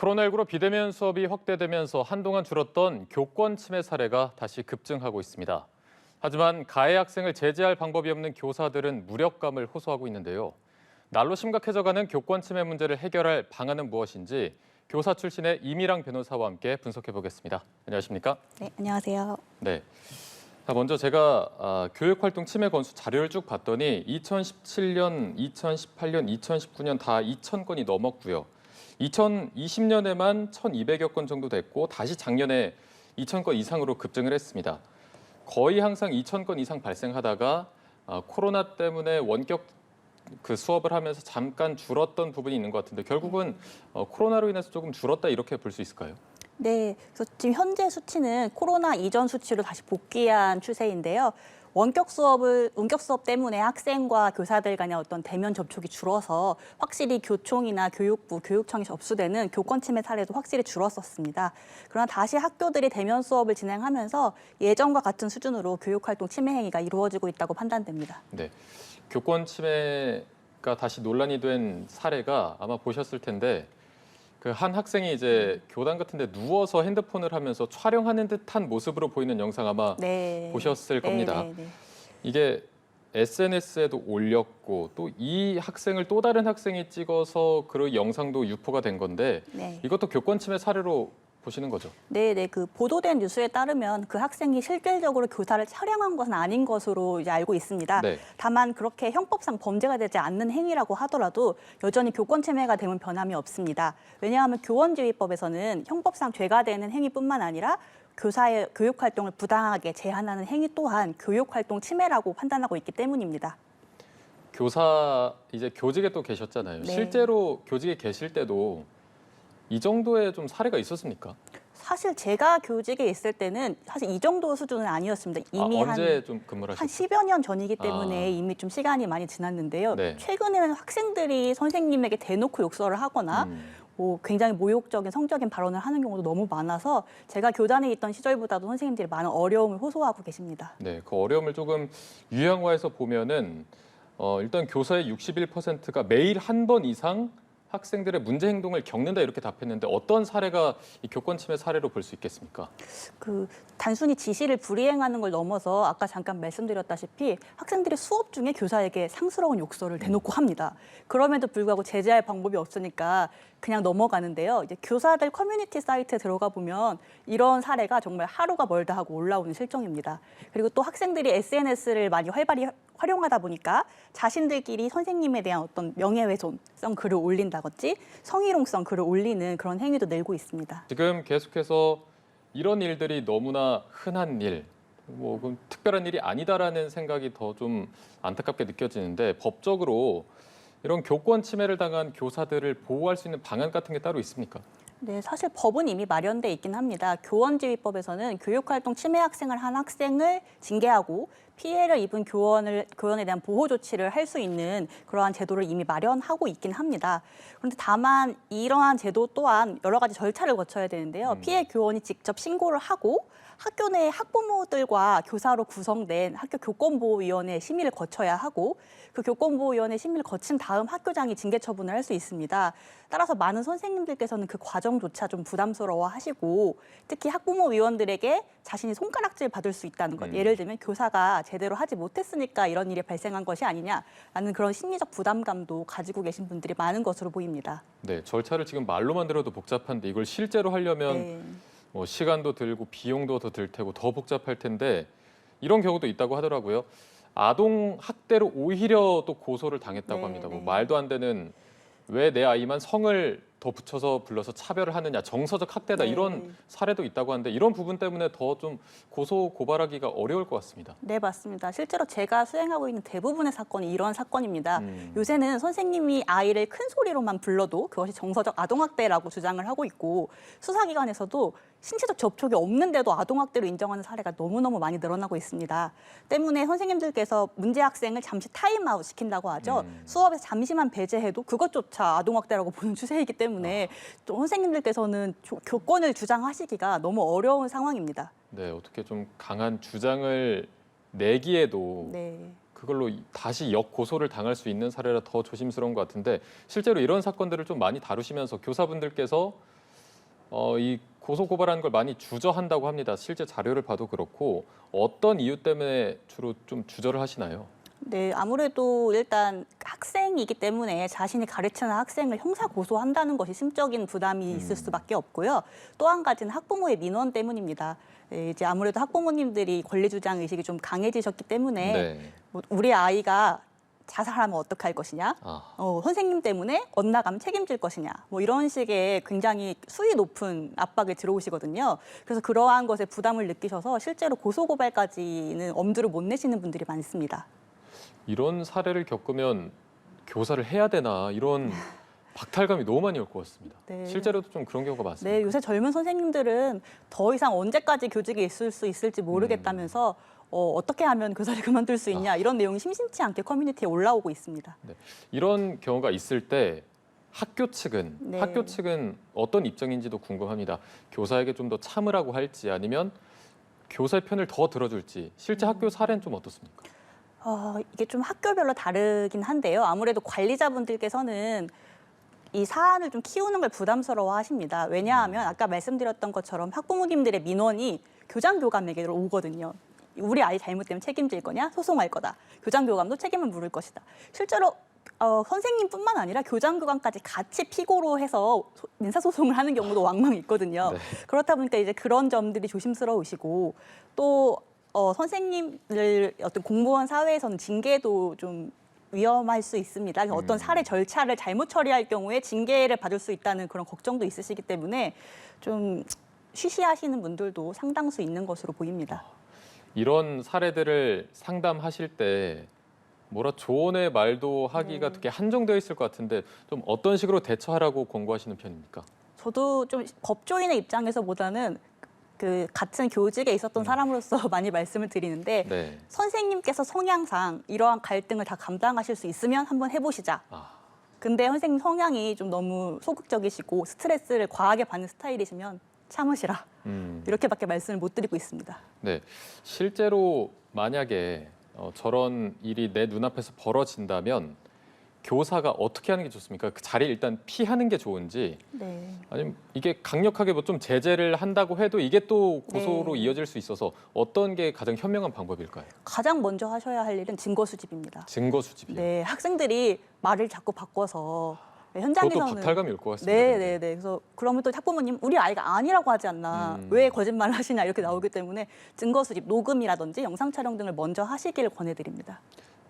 코로나19로 비대면 수업이 확대되면서 한동안 줄었던 교권 침해 사례가 다시 급증하고 있습니다. 하지만 가해 학생을 제재할 방법이 없는 교사들은 무력감을 호소하고 있는데요. 날로 심각해져가는 교권 침해 문제를 해결할 방안은 무엇인지 교사 출신의 이미랑 변호사와 함께 분석해 보겠습니다. 안녕하십니까? 네, 안녕하세요. 네. 먼저 제가 교육활동 침해 건수 자료를 쭉 봤더니 2017년, 2018년, 2019년 다 2,000건이 넘었고요. 2020년에만 1,200여 건 정도 됐고 다시 작년에 2,000건 이상으로 급증을 했습니다. 거의 항상 2,000건 이상 발생하다가 코로나 때문에 원격 수업을 하면서 잠깐 줄었던 부분이 있는 것 같은데 결국은 코로나로 인해서 조금 줄었다 이렇게 볼 수 있을까요? 네, 그래서 지금 현재 수치는 코로나 이전 수치로 다시 복귀한 추세인데요. 원격 수업 때문에 학생과 교사들 간의 어떤 대면 접촉이 줄어서 확실히 교총이나 교육부, 교육청이 접수되는 교권 침해 사례도 확실히 줄었었습니다. 그러나 다시 학교들이 대면 수업을 진행하면서 예전과 같은 수준으로 교육활동 침해 행위가 이루어지고 있다고 판단됩니다. 네, 교권 침해가 다시 논란이 된 사례가 아마 보셨을 텐데 그 한 학생이 이제 교단 같은 데 누워서 핸드폰을 하면서 촬영하는 듯한 모습으로 보이는 영상 아마 네. 보셨을 겁니다. 네. 이게 SNS에도 올렸고 또 이 학생을 또 다른 학생이 찍어서 그 영상도 유포가 된 건데 네. 이것도 교권 침해 사례로 보시는 거죠? 네, 그 보도된 뉴스에 따르면 그 학생이 실질적으로 교사를 촬영한 것은 아닌 것으로 이제 알고 있습니다. 네. 다만 그렇게 형법상 범죄가 되지 않는 행위라고 하더라도 여전히 교권 침해가 되면 변함이 없습니다. 왜냐하면 교원지휘법에서는 형법상 죄가 되는 행위뿐만 아니라 교사의 교육활동을 부당하게 제한하는 행위 또한 교육활동 침해라고 판단하고 있기 때문입니다. 교사 이제 교직에 또 계셨잖아요. 네. 실제로 교직에 계실 때도 이 정도의 좀 사례가 있었습니까? 사실 제가 교직에 있을 때는 사실 이 정도 수준은 아니었습니다. 이미 언제 좀 근무를 한 하셨어요? 10여 년 전이기 때문에 이미 좀 시간이 많이 지났는데요. 네. 최근에는 학생들이 선생님에게 대놓고 욕설을 하거나 굉장히 모욕적인 성적인 발언을 하는 경우도 너무 많아서 제가 교단에 있던 시절보다도 선생님들이 많은 어려움을 호소하고 계십니다. 네, 그 어려움을 조금 유형화해서 보면은 일단 교사의 61%가 매일 한 번 이상 학생들의 문제 행동을 겪는다 이렇게 답했는데 어떤 사례가 이 교권 침해 사례로 볼 수 있겠습니까? 단순히 지시를 불이행하는 걸 넘어서 아까 잠깐 말씀드렸다시피 학생들이 수업 중에 교사에게 상스러운 욕설을 대놓고 합니다. 그럼에도 불구하고 제재할 방법이 없으니까 그냥 넘어가는데요. 이제 교사들 커뮤니티 사이트에 들어가 보면 이런 사례가 정말 하루가 멀다 하고 올라오는 실정입니다. 그리고 또 학생들이 SNS를 많이 활발히 활용하다 보니까 자신들끼리 선생님에 대한 어떤 명예훼손성 글을 올린다든지 성희롱성 글을 올리는 그런 행위도 늘고 있습니다. 지금 계속해서 이런 일들이 너무나 흔한 일, 특별한 일이 아니다라는 생각이 더 좀 안타깝게 느껴지는데 법적으로 이런 교권 침해를 당한 교사들을 보호할 수 있는 방안 같은 게 따로 있습니까? 네, 사실 법은 이미 마련돼 있긴 합니다. 교원지휘법에서는 교육활동 침해 학생을 한 학생을 징계하고 피해를 입은 교원에 대한 보호 조치를 할 수 있는 그러한 제도를 이미 마련하고 있긴 합니다. 그런데 다만 이러한 제도 또한 여러 가지 절차를 거쳐야 되는데요. 피해 교원이 직접 신고를 하고 학교 내 학부모들과 교사로 구성된 학교 교권보호위원회 심의를 거쳐야 하고 그 교권보호위원회 심의를 거친 다음 학교장이 징계 처분을 할 수 있습니다. 따라서 많은 선생님들께서는 그 과정조차 좀 부담스러워하시고 특히 학부모위원들에게 자신이 손가락질 받을 수 있다는 것. 예를 들면 교사가 제대로 하지 못했으니까 이런 일이 발생한 것이 아니냐라는 그런 심리적 부담감도 가지고 계신 분들이 많은 것으로 보입니다. 네, 절차를 지금 말로만 들어도 복잡한데 이걸 실제로 하려면 네. 시간도 들고 비용도 더 들 테고 더 복잡할 텐데 이런 경우도 있다고 하더라고요. 아동 학대로 오히려 또 고소를 당했다고 네, 합니다. 네. 말도 안 되는 왜 내 아이만 성을 더 붙여서 불러서 차별을 하느냐, 정서적 학대다 네. 이런 사례도 있다고 하는데 이런 부분 때문에 더 좀 고소 고발하기가 어려울 것 같습니다. 네, 맞습니다. 실제로 제가 수행하고 있는 대부분의 사건이 이런 사건입니다. 요새는 선생님이 아이를 큰 소리로만 불러도 그것이 정서적 아동학대라고 주장을 하고 있고 수사기관에서도 신체적 접촉이 없는데도 아동학대로 인정하는 사례가 너무너무 많이 늘어나고 있습니다. 때문에 선생님들께서 문제 학생을 잠시 타임아웃 시킨다고 하죠. 수업에서 잠시만 배제해도 그것조차 아동학대라고 보는 추세이기 때문에 또 선생님들께서는 교권을 주장하시기가 너무 어려운 상황입니다. 네, 어떻게 좀 강한 주장을 내기에도 네. 그걸로 다시 역고소를 당할 수 있는 사례라 더 조심스러운 것 같은데 실제로 이런 사건들을 좀 많이 다루시면서 교사분들께서 이 고소고발하는 걸 많이 주저한다고 합니다. 실제 자료를 봐도 그렇고 어떤 이유 때문에 주로 좀 주저를 하시나요? 네, 아무래도 일단 학생이기 때문에 자신이 가르치는 학생을 형사 고소한다는 것이 심적인 부담이 있을 수밖에 없고요. 또 한 가지는 학부모의 민원 때문입니다. 네, 이제 아무래도 학부모님들이 권리 주장 의식이 좀 강해지셨기 때문에 네. 뭐 우리 아이가 자살하면 어떡할 것이냐, 선생님 때문에 엇나가면 책임질 것이냐, 뭐 이런 식의 굉장히 수위 높은 압박에 들어오시거든요. 그래서 그러한 것에 부담을 느끼셔서 실제로 고소고발까지는 엄두를 못 내시는 분들이 많습니다. 이런 사례를 겪으면 교사를 해야 되나 이런 박탈감이 너무 많이 올 것 같습니다. 네. 실제로도 좀 그런 경우가 많습니다. 네, 요새 젊은 선생님들은 더 이상 언제까지 교직에 있을 수 있을지 모르겠다면서 어떻게 하면 교사를 그만둘 수 있냐 이런 내용이 심심치 않게 커뮤니티에 올라오고 있습니다. 네. 이런 경우가 있을 때 학교 측은 어떤 입장인지도 궁금합니다. 교사에게 좀 더 참으라고 할지 아니면 교사의 편을 더 들어줄지 실제 학교 사례는 좀 어떻습니까? 이게 좀 학교별로 다르긴 한데요. 아무래도 관리자분들께서는 이 사안을 좀 키우는 걸 부담스러워 하십니다. 왜냐하면 아까 말씀드렸던 것처럼 학부모님들의 민원이 교장교감에게로 오거든요. 우리 아이 잘못되면 책임질 거냐? 소송할 거다. 교장교감도 책임을 물을 것이다. 실제로 선생님뿐만 아니라 교장교감까지 같이 피고로 해서 민사소송을 하는 경우도 왕왕 있거든요. 네. 그렇다 보니까 이제 그런 점들이 조심스러우시고 또 선생님들 어떤 공무원 사회에서는 징계도 좀 위험할 수 있습니다. 어떤 사례 절차를 잘못 처리할 경우에 징계를 받을 수 있다는 그런 걱정도 있으시기 때문에 좀 쉬쉬하시는 분들도 상당수 있는 것으로 보입니다. 이런 사례들을 상담하실 때 뭐라 조언의 말도 하기가 되게 한정되어 있을 것 같은데 좀 어떤 식으로 대처하라고 권고하시는 편입니까? 저도 좀 법조인의 입장에서보다는 그 같은 교직에 있었던 사람으로서 많이 말씀을 드리는데 네. 선생님께서 성향상 이러한 갈등을 다 감당하실 수 있으면 한번 해보시자. 근데 선생님 성향이 좀 너무 소극적이시고 스트레스를 과하게 받는 스타일이시면 참으시라. 이렇게밖에 말씀을 못 드리고 있습니다. 네, 실제로 만약에 저런 일이 내 눈앞에서 벌어진다면 교사가 어떻게 하는 게 좋습니까? 그 자리를 일단 피하는 게 좋은지 네. 아니면 이게 강력하게 뭐 좀 제재를 한다고 해도 이게 또 고소로 네. 이어질 수 있어서 어떤 게 가장 현명한 방법일까요? 가장 먼저 하셔야 할 일은 증거 수집입니다. 증거 수집이요. 네, 학생들이 말을 자꾸 바꿔서 그것도 현장에서는 박탈감이 올 것 같습니다. 네. 그래서 그러면 또 학부모님 우리 아이가 아니라고 하지 않나 왜 거짓말을 하시냐 이렇게 나오기 때문에 증거 수집, 녹음이라든지 영상 촬영 등을 먼저 하시기를 권해드립니다.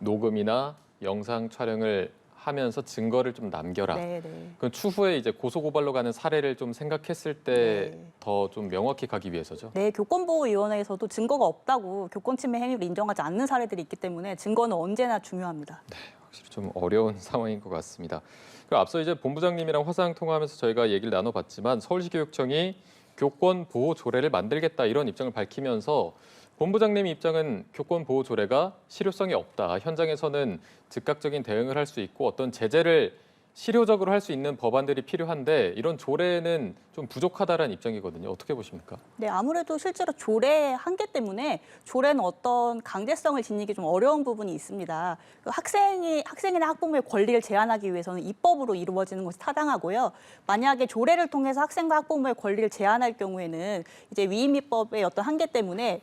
녹음이나 영상 촬영을 하면서 증거를 좀 남겨라. 네. 그건 추후에 이제 고소고발로 가는 사례를 좀 생각했을 때 더 좀 명확히 가기 위해서죠. 네, 교권보호위원회에서도 증거가 없다고 교권 침해 행위를 인정하지 않는 사례들이 있기 때문에 증거는 언제나 중요합니다. 확실히 좀 어려운 상황인 것 같습니다. 그리고 앞서 이제 본부장님이랑 화상 통화하면서 저희가 얘기를 나눠봤지만 서울시교육청이 교권 보호 조례를 만들겠다 이런 입장을 밝히면서 본부장님 입장은 교권 보호 조례가 실효성이 없다. 현장에서는 즉각적인 대응을 할 수 있고 어떤 제재를 실효적으로 할 수 있는 법안들이 필요한데 이런 조례는 좀 부족하다라는 입장이거든요. 어떻게 보십니까? 네, 아무래도 실제로 조례 한계 때문에 조례는 어떤 강제성을 지니기 좀 어려운 부분이 있습니다. 학생이나 학부모의 권리를 제한하기 위해서는 입법으로 이루어지는 것이 타당하고요. 만약에 조례를 통해서 학생과 학부모의 권리를 제한할 경우에는 이제 위임입법의 어떤 한계 때문에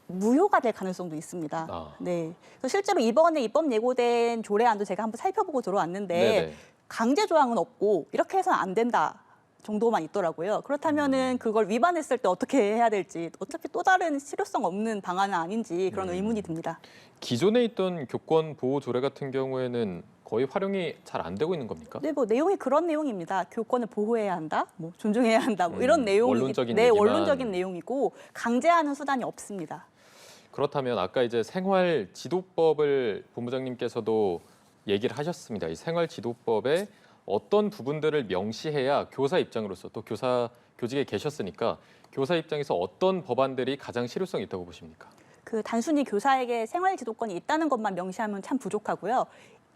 무효가 될 가능성도 있습니다. 네, 그래서 실제로 이번에 입법 예고된 조례안도 제가 한번 살펴보고 들어왔는데 네네. 강제 조항은 없고 이렇게 해서는 안 된다 정도만 있더라고요. 그렇다면은 그걸 위반했을 때 어떻게 해야 될지 어차피 또 다른 실효성 없는 방안은 아닌지 그런 의문이 듭니다. 기존에 있던 교권 보호 조례 같은 경우에는 거의 활용이 잘 안 되고 있는 겁니까? 네, 뭐 내용이 그런 내용입니다. 교권을 보호해야 한다, 뭐 존중해야 한다, 뭐 이런 내용이 원론적인 네, 얘기만. 원론적인 내용이고 강제하는 수단이 없습니다. 그렇다면 아까 이제 생활지도법을 본부장님께서도 얘기를 하셨습니다. 이 생활지도법에 어떤 부분들을 명시해야 교사 입장으로서 또 교직에 계셨으니까 교사 입장에서 어떤 법안들이 가장 실효성이 있다고 보십니까? 그 단순히 교사에게 생활지도권이 있다는 것만 명시하면 참 부족하고요.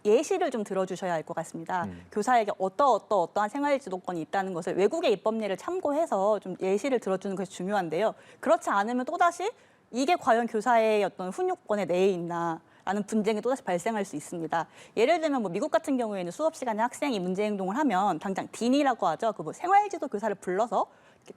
예시를 좀 들어주셔야 할 것 같습니다. 교사에게 어떠한 생활지도권이 있다는 것을 외국의 입법례를 참고해서 좀 예시를 들어주는 것이 중요한데요. 그렇지 않으면 또다시 이게 과연 교사의 어떤 훈육권에 내에 있나 라는 분쟁이 또다시 발생할 수 있습니다. 예를 들면 뭐 미국 같은 경우에는 수업 시간에 학생이 문제 행동을 하면 당장 딘이라고 하죠. 그 뭐 생활지도 교사를 불러서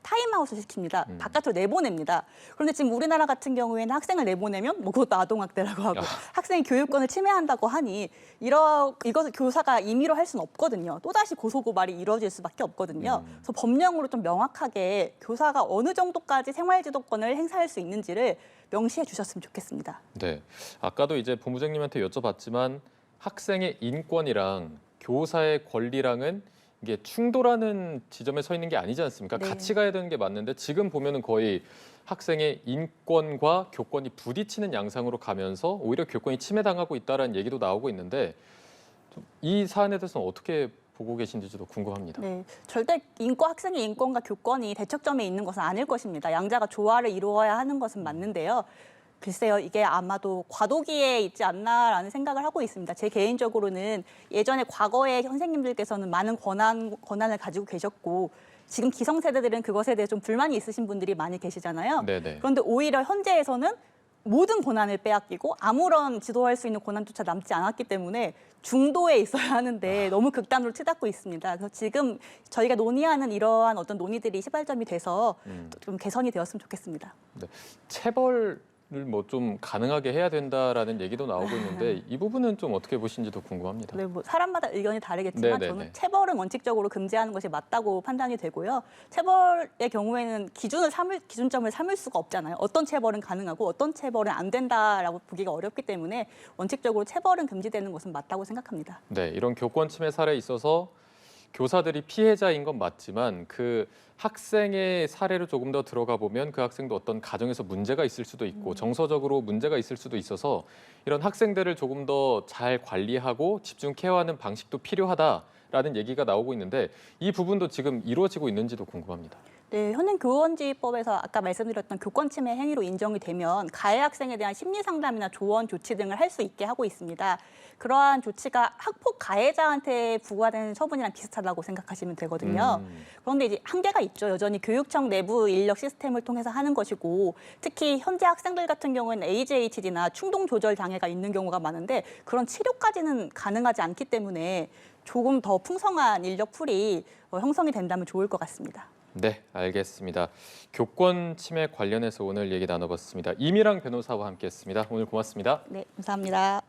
타임아웃을 시킵니다. 바깥으로 내보냅니다. 그런데 지금 우리나라 같은 경우에는 학생을 내보내면 뭐 그것도 아동학대라고 하고 학생의 교육권을 침해한다고 하니 이것을 교사가 임의로 할 수는 없거든요. 또다시 고소고발이 이루어질 수밖에 없거든요. 그래서 법령으로 좀 명확하게 교사가 어느 정도까지 생활지도권을 행사할 수 있는지를 명시해 주셨으면 좋겠습니다. 네, 아까도 이제 본부장님한테 여쭤봤지만 학생의 인권이랑 교사의 권리랑은 이게 충돌하는 지점에 서 있는 게 아니지 않습니까? 네. 같이 가야 되는 게 맞는데 지금 보면은 거의 학생의 인권과 교권이 부딪히는 양상으로 가면서 오히려 교권이 침해당하고 있다는 얘기도 나오고 있는데 이 사안에 대해서는 어떻게 보고 계신지도 궁금합니다. 네, 절대 학생의 인권과 교권이 대척점에 있는 것은 아닐 것입니다. 양자가 조화를 이루어야 하는 것은 맞는데요. 글쎄요, 이게 아마도 과도기에 있지 않나라는 생각을 하고 있습니다. 제 개인적으로는 예전에 과거에 선생님들께서는 많은 권한을 가지고 계셨고 지금 기성세대들은 그것에 대해 좀 불만이 있으신 분들이 많이 계시잖아요. 네네. 그런데 오히려 현재에서는 모든 권한을 빼앗기고 아무런 지도할 수 있는 권한조차 남지 않았기 때문에 중도에 있어야 하는데 너무 극단으로 치닫고 있습니다. 그래서 지금 저희가 논의하는 이러한 어떤 논의들이 시발점이 돼서 좀 개선이 되었으면 좋겠습니다. 네. 체벌을 뭐 좀 가능하게 해야 된다라는 얘기도 나오고 있는데 이 부분은 좀 어떻게 보시는지도 궁금합니다. 네, 뭐 사람마다 의견이 다르겠지만 네네네. 저는 체벌은 원칙적으로 금지하는 것이 맞다고 판단이 되고요. 체벌의 경우에는 기준점을 삼을 수가 없잖아요. 어떤 체벌은 가능하고 어떤 체벌은 안 된다라고 보기가 어렵기 때문에 원칙적으로 체벌은 금지되는 것은 맞다고 생각합니다. 네, 이런 교권 침해 사례에 있어서 교사들이 피해자인 건 맞지만 그 학생의 사례로 조금 더 들어가 보면 그 학생도 어떤 가정에서 문제가 있을 수도 있고 정서적으로 문제가 있을 수도 있어서 이런 학생들을 조금 더 잘 관리하고 집중 케어하는 방식도 필요하다라는 얘기가 나오고 있는데 이 부분도 지금 이루어지고 있는지도 궁금합니다. 네, 현행 교원지법에서 아까 말씀드렸던 교권 침해 행위로 인정이 되면 가해 학생에 대한 심리 상담이나 조언 조치 등을 할 수 있게 하고 있습니다. 그러한 조치가 학폭 가해자한테 부과되는 처분이랑 비슷하다고 생각하시면 되거든요. 그런데 이제 한계가 있죠. 여전히 교육청 내부 인력 시스템을 통해서 하는 것이고 특히 현재 학생들 같은 경우에는 ADHD나 충동 조절 장애가 있는 경우가 많은데 그런 치료까지는 가능하지 않기 때문에 조금 더 풍성한 인력 풀이 형성이 된다면 좋을 것 같습니다. 네, 알겠습니다. 교권 침해 관련해서 오늘 얘기 나눠봤습니다. 이미랑 변호사와 함께했습니다. 오늘 고맙습니다. 네, 감사합니다.